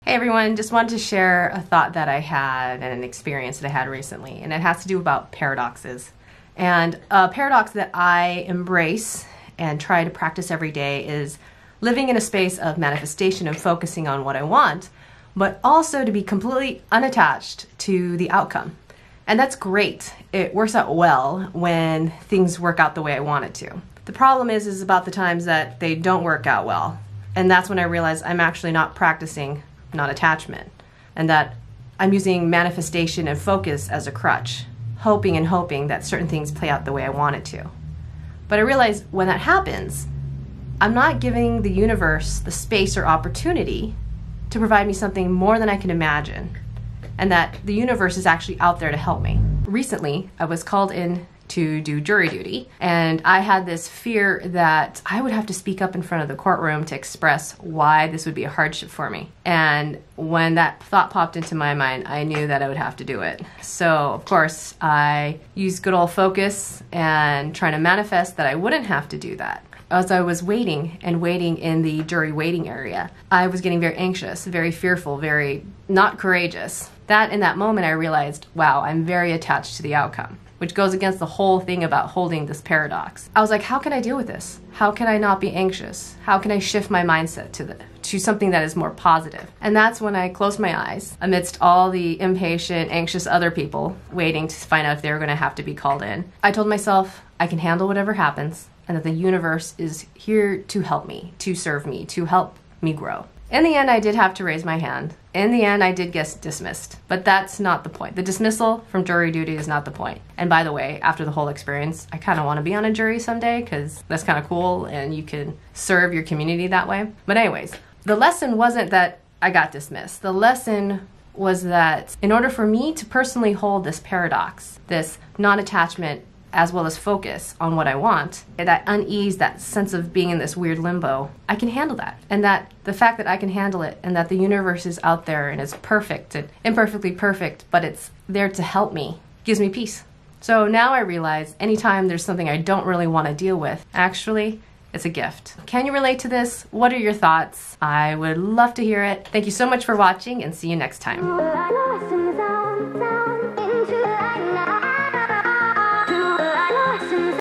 Hey everyone, just wanted to share a thought that I had and an experience that I had recently, and it has to do about paradoxes. And a paradox that I embrace and try to practice every day is living in a space of manifestation and focusing on what I want, but also to be completely unattached to the outcome. And that's great. It works out well when things work out the way I want it to. The problem is about the times that they don't work out well. And that's when I realize I'm actually not practicing non-attachment, and that I'm using manifestation and focus as a crutch, hoping that certain things play out the way I want it to. But I realize when that happens, I'm not giving the universe the space or opportunity to provide me something more than I can imagine, and that the universe is actually out there to help me. Recently, I was called in to do jury duty, and I had this fear that I would have to speak up in front of the courtroom to express why this would be a hardship for me. And when that thought popped into my mind, I knew that I would have to do it. So of course I used good old focus and trying to manifest that I wouldn't have to do that. As I was waiting in the jury waiting area, I was getting very anxious, very fearful, very not courageous. In that moment I realized, wow, I'm very attached to the outcome, which goes against the whole thing about holding this paradox. I was like, how can I deal with this? How can I not be anxious? How can I shift my mindset to something that is more positive? And that's when I closed my eyes amidst all the impatient, anxious other people waiting to find out if they were gonna have to be called in. I told myself I can handle whatever happens, and that the universe is here to help me, to serve me, to help me grow. In the end, I did have to raise my hand. In the end, I did get dismissed, but that's not the point. The dismissal from jury duty is not the point. And by the way, after the whole experience, I kind of want to be on a jury someday because that's kind of cool and you can serve your community that way. But anyways, the lesson wasn't that I got dismissed. The lesson was that in order for me to personally hold this paradox, this non-attachment as well as focus on what I want, that unease, that sense of being in this weird limbo, I can handle that. And that the fact that I can handle it and that the universe is out there and it's perfect and imperfectly perfect, but it's there to help me, gives me peace. So now I realize anytime there's something I don't really want to deal with, actually, it's a gift. Can you relate to this? What are your thoughts? I would love to hear it. Thank you so much for watching and see you next time.